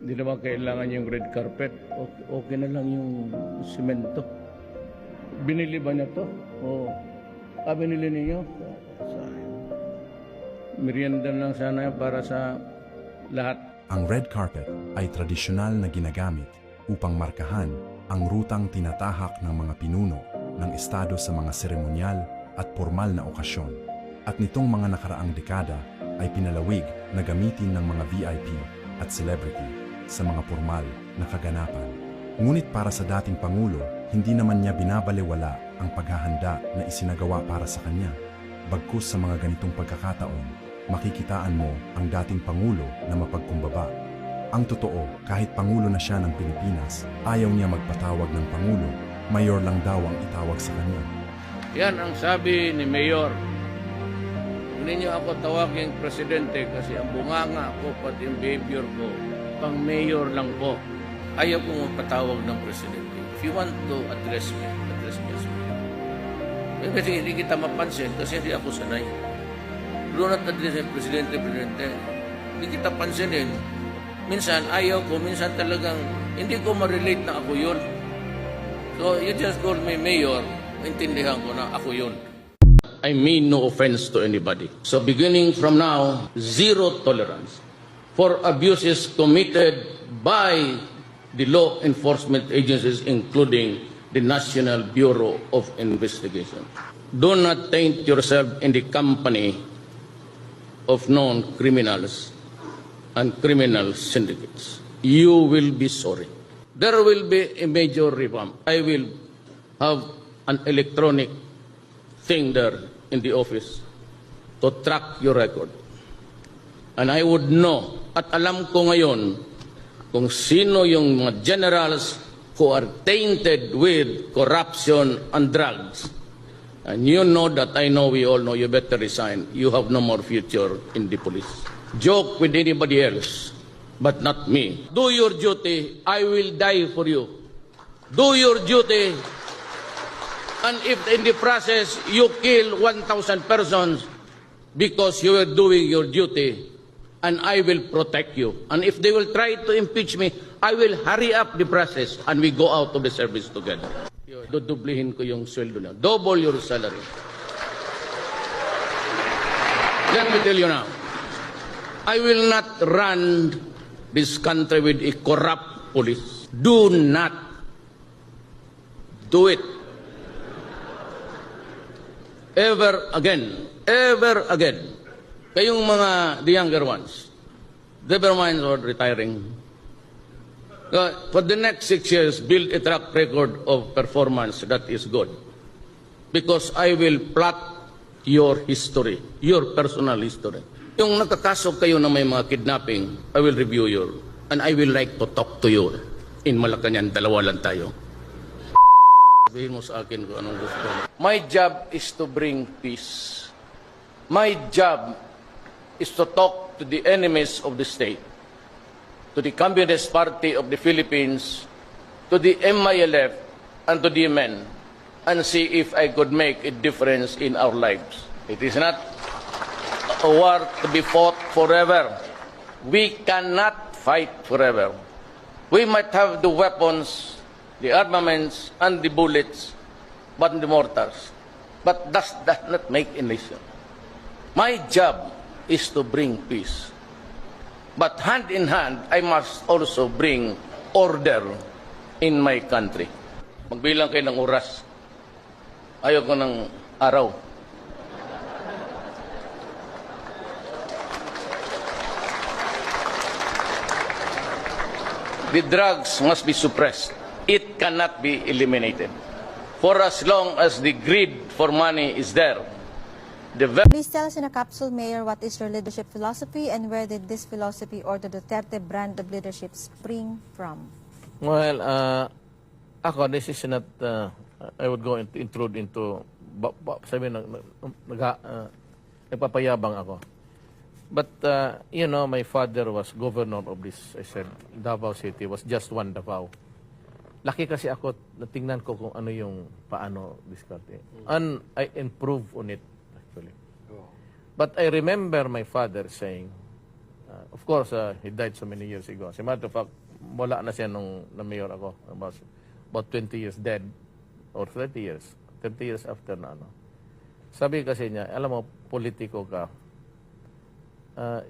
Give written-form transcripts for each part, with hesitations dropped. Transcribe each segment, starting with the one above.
Hindi naman kailangan yung red carpet. Okay, okay na lang yung simento. Binili ba niya to? O, binili ninyo? Sayang. Merienda lang sana para sa lahat. Ang red carpet ay tradisyonal na ginagamit upang markahan ang rutang tinatahak ng mga pinuno ng estado sa mga seremonyal at formal na okasyon. At nitong mga nakaraang dekada ay pinalawig na gamitin ng mga VIP at celebrity sa mga formal na kaganapan. Ngunit para sa dating Pangulo, hindi naman niya binabalewala ang paghahanda na isinagawa para sa kanya. Bagkus sa mga ganitong pagkakataon, makikitaan mo ang dating Pangulo na mapagkumbaba. Ang totoo, kahit Pangulo na siya ng Pilipinas, ayaw niya magpatawag ng Pangulo, mayor lang daw ang itawag sa kanya. Yan ang sabi ni Mayor. Hindi niyo ako tawagin presidente kasi ang bunganga ko pati yung behavior ko, pang mayor lang po. Ayaw kong magpatawag ng presidente. If you want to address me as mayor. Kasi hindi kita mapansin kasi hindi ako sanay. Do not address me presidente. Hindi kita pansinin. Minsan ayaw ko, minsan talagang hindi ko ma-relate na ako yun. So you just call me mayor, intindihan ko na ako yun. I mean no offense to anybody. So beginning from now, zero tolerance for abuses committed by the law enforcement agencies, including the National Bureau of Investigation. Do not taint yourself in the company of known criminals and criminal syndicates. You will be sorry. There will be a major revamp. I will have an electronic thing there in the office to track your record. And I would know, at alam ko ngayon, kung sino yung mga generals who are tainted with corruption and drugs. And you know that, I know, we all know, you better resign. You have no more future in the police. Joke with anybody else, but not me. Do your duty, I will die for you. Do your duty, and if in the process you kill 1,000 persons because you were doing your duty, and I will protect you. And if they will try to impeach me, I will hurry up the process and we go out of the service together. Dudublihin ko yung sweldo niya. Double your salary. Let me tell you now, I will not run this country with a corrupt police. Do not do it. Ever again. Ever again. Kayong mga, the younger ones, never mind about retiring. For the next 6 years, build a track record of performance that is good. Because I will plot your history, your personal history. Yung nakakaso kayo na may mga kidnapping, I will review your, and I will like to talk to you in Malacanang, dalawa lang tayo. Sabihin mo sa akin kung anong gusto. My job is to bring peace. My job is to talk to the enemies of the state, to the Communist Party of the Philippines, to the MILF, and to the men, and see if I could make a difference in our lives. It is not a war to be fought forever. We cannot fight forever. We might have the weapons, the armaments, and the bullets, but the mortars. But that does not make a nation. My job is to bring peace. But hand in hand, I must also bring order in my country. Magbilang kayo ng oras. Ayaw ko ng araw. The drugs must be suppressed. It cannot be eliminated. For as long as the greed for money is there, Please tell us in a capsule, Mayor, what is your leadership philosophy and where did this philosophy or the Duterte brand of leadership spring from? Well, ako, this is not, I would go into, intrude into, sabi nagpapayabang ako. But, you know, my father was governor of this, I said, Davao City, was just one Davao. Laki kasi ako, natingnan ko kung ano yung paano diskarte. And I improve on it, actually. But I remember my father saying, Of course, he died so many years ago. As a matter of fact, wala na siya nung na-mayor ako. About 20 years dead, or 30 years. 30 years after na ano. Sabi kasi niya, alam mo, politiko ka,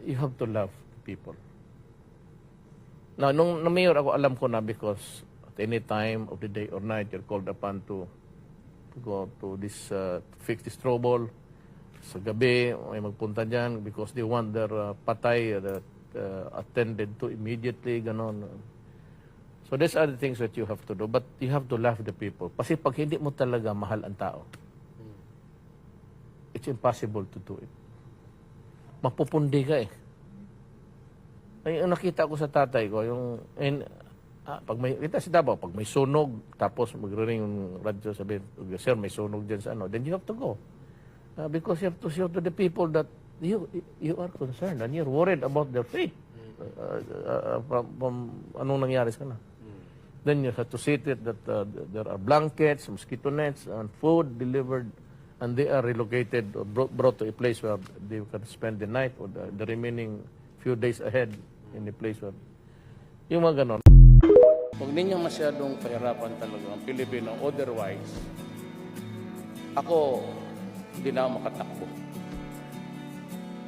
you have to love people. Now, nung na-mayor ako, alam ko na because at any time of the day or night, you're called upon to go to this, fix this trouble. Sa gabi, may magpunta dyan because they want their patay that attended to immediately, ganon. So these are the things that you have to do. But you have to love the people. Kasi pag hindi mo talaga mahal ang tao, it's impossible to do it. Mapupundi ka eh. Ay, nakita ko sa tatay ko, pag may, kita si Davao, pag may sunog, tapos magre-ring yung radyo, sabihin, sir, may sunog dyan sa ano, then you have to go. Because you have to show to the people that you are concerned and you're worried about their fate. From anong nangyari sa kanila. Then you have to see to it that there are blankets, mosquito nets, and food delivered, and they are relocated or brought to a place where they can spend the night or the remaining few days ahead in a place where yung mga ganon. Huwag ninyong masyadong pahirapan talaga ang Pilipino. Otherwise, ako, hindi na ako makatakbo.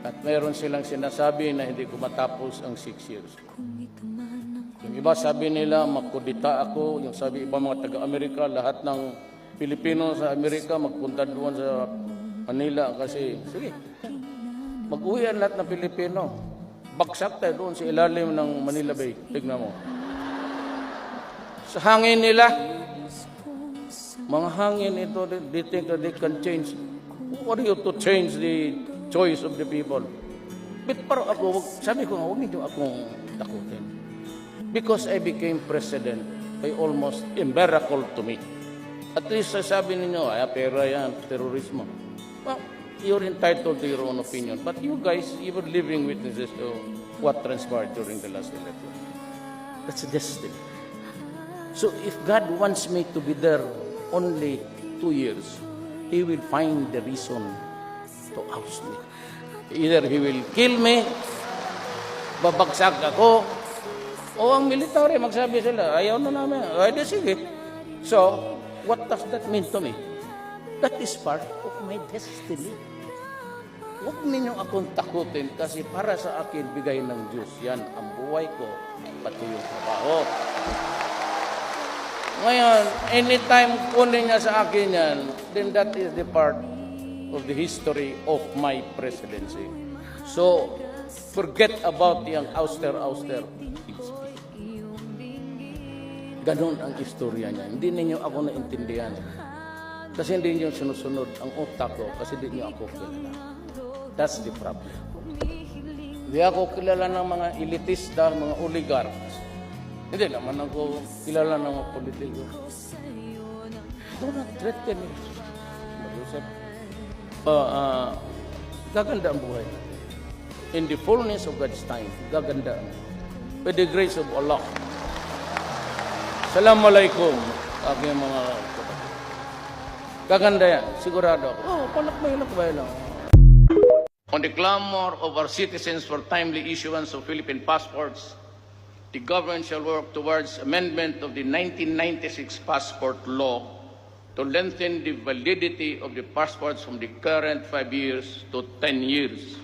At mayroon silang sinasabi na hindi ko matapos ang 6 years. Yung iba sabi nila, makudita ako. Yung sabi iba mga taga-Amerika, lahat ng Pilipino sa Amerika magpunta doon sa Manila kasi, sige, mag-uwi ang lahat ng Pilipino. Bagsak tayo doon sa ilalim ng Manila Bay. Tignan mo. Sa hangin nila, mga hangin ito, they think that they can change. Who are you to change the choice of the people? But pero ako, sabi ko nga, huwag niyo akong takutin. Because I became president, ay almost a miracle to me. At least sabi ninyo, pera yan, terorismo. Well, you're entitled to your own opinion. But you guys, you were living witnesses to what transpired during the last election. That's destiny. So if God wants me to be there only 2 years, He will find the reason to oust me. Either He will kill me, babagsak ako, o ang military magsabi sila, ayaw na namin. Ay, di sige. So, what does that mean to me? That is part of my destiny. Huwag ninyong akong takutin kasi para sa akin, bigay ng Diyos. Yan ang buhay ko, pati yung trabaho. Ngayon, anytime kunin niya sa akin yan, then that is the part of the history of my presidency. So, forget about yung auster-auster. Ganon ang istorya niya. Hindi ninyo ako naintindihan. Kasi hindi niyo sinusunod ang utak ko kasi hindi niyo ako kilala. That's the problem. Hindi ako kilala ng mga elitista, mga oligarchs. Hindi naman ako kilala ng mga politiko. Do not threaten me. Gaganda ang buhay. In the fullness of God's time, gaganda. By the grace of Allah. Assalamualaikum. Aking mga kapatid. Gaganda yan. Sigurado ako. Palakbay lang. On the clamor of our citizens for timely issuance of Philippine passports, the government shall work towards amendment of the 1996 passport law to lengthen the validity of the passports from the current 5 years to 10 years.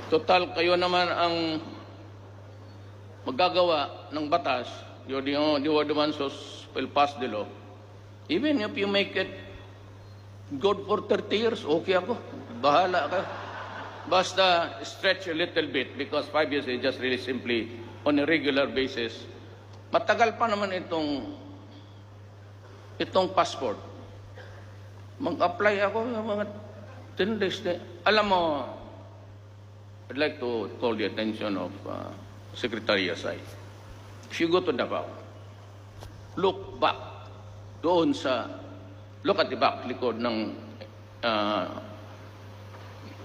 Total, kayo naman ang magagawa ng batas. You're the ones who will pass the law. Even if you make it good for 30 years, okay ako. Bahala ka. Basta stretch a little bit because 5 years is just really simply on a regular basis. Matagal pa naman itong passport. Mag-apply ako ng mga 10 days. Alam mo, I'd like to call the attention of Secretary Yasay. If you go to Davao, look back doon look at the back, likod ng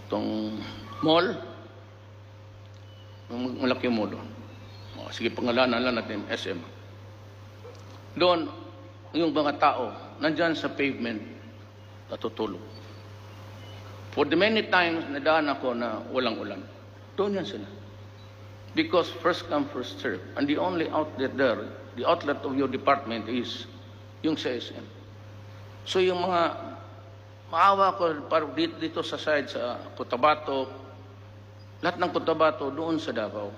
itong mall. Malaki mo doon. Sige, pangalanan lang natin, SM. Doon, yung mga tao, nandyan sa pavement, natutulog. For the many times na daan ako na walang ulan, doon yan sila. Because first come, first serve. And the only outlet there, the outlet of your department is yung sa SM. So yung mga maawa ko dito sa side sa Cotabato, lahat ng Cotabato doon sa Davao.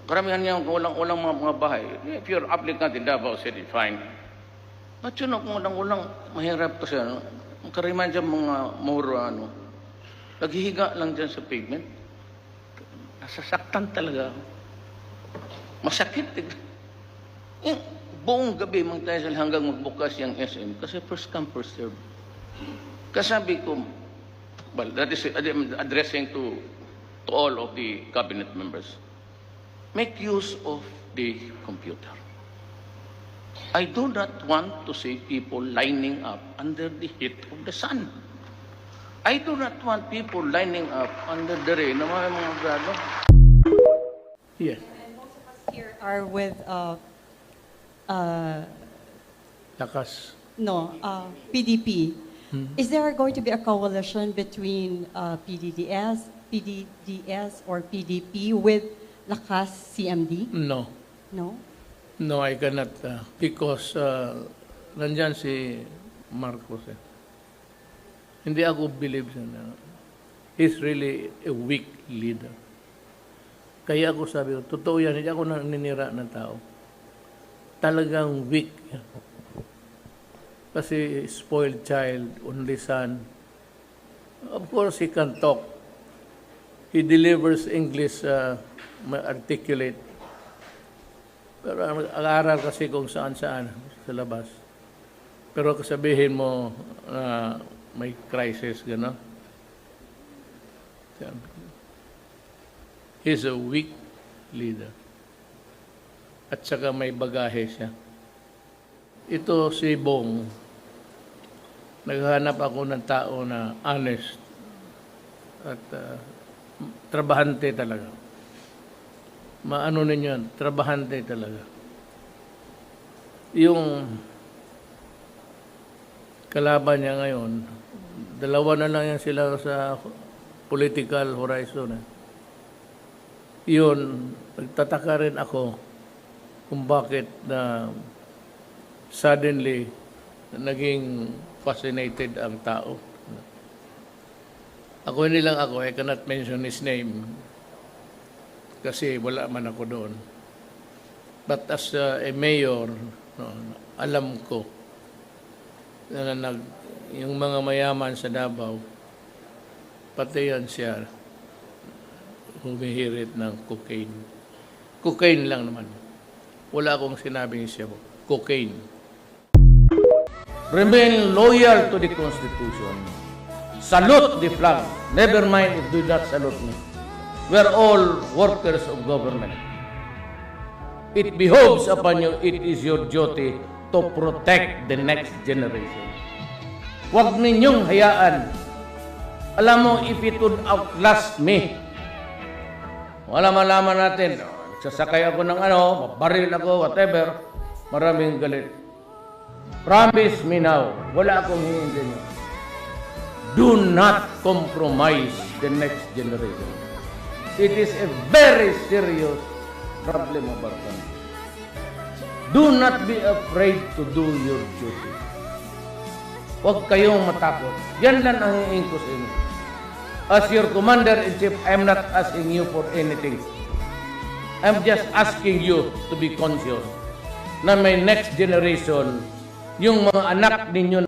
Karamihan niya walang mga bahay. If you're applicant in Davao City, fine. But yun, kung walang mahirap kasi ano, karamihan dyan mga mura, naghihiga lang dyan sa pavement. Nasasaktan talaga. Masakit. Buong gabi magtayo hanggang magbukas yung SM kasi first come, first serve. Kasabi ko, well, that is addressing to all of the cabinet members. Make use of the computer. I do not want to see people lining up under the heat of the sun. I do not want people lining up under the rain ng mga grado. Yes. Here are with Lakas. PDP. Is there going to be a coalition between PDDS, or PDP with Lakas CMD? No. No? No, I cannot. Because nandyan si Marcos. Hindi ako believe na he's really a weak leader. Kaya ako sabi ko, totoo yan, hindi ako naninira ng tao. Talagang weak. Kasi spoiled child, only son. Of course, he can talk. He delivers English articulate. Pero ang-aral kasi kung saan-saan sa labas. Pero kasabihin mo may crisis, gano'n. He's a weak leader. At saka may bagahe siya. Ito si Bong, naghahanap ako ng tao na honest at trabahante talaga. Maano ninyo yan, trabahante talaga. Yung kalaban niya ngayon, dalawa na lang yan sila sa political horizon. Yun, nagtataka rin ako kung bakit na suddenly naging fascinated ang tao. Ako hindi lang ako, I cannot mention his name kasi wala man ako doon. But as a mayor, alam ko na yung mga mayaman sa Davao, pati yan siya humihirit ng cocaine. Cocaine lang naman. Wala akong sinabing siya. Cocaine. Remain loyal to the Constitution. Salute the flag. Never mind if do not salute me. We're all workers of government. It behoves upon you, it is your duty to protect the next generation. Huwag ninyong hayaan. Alam mo, if it would outlast me, wala malaman natin, sasakay ako ng mabaril ako, whatever, maraming galit. Promise me now, wala akong hihindi nyo. Do not compromise the next generation. It is a very serious problem of our country. Do not be afraid to do your duty. Huwag kayong matakot. Yan lang ang hihingi ko sa inyo. As your commander-in-chief, I am not asking you for anything. I'm just asking you to be conscious na may next generation, yung mga anak ninyo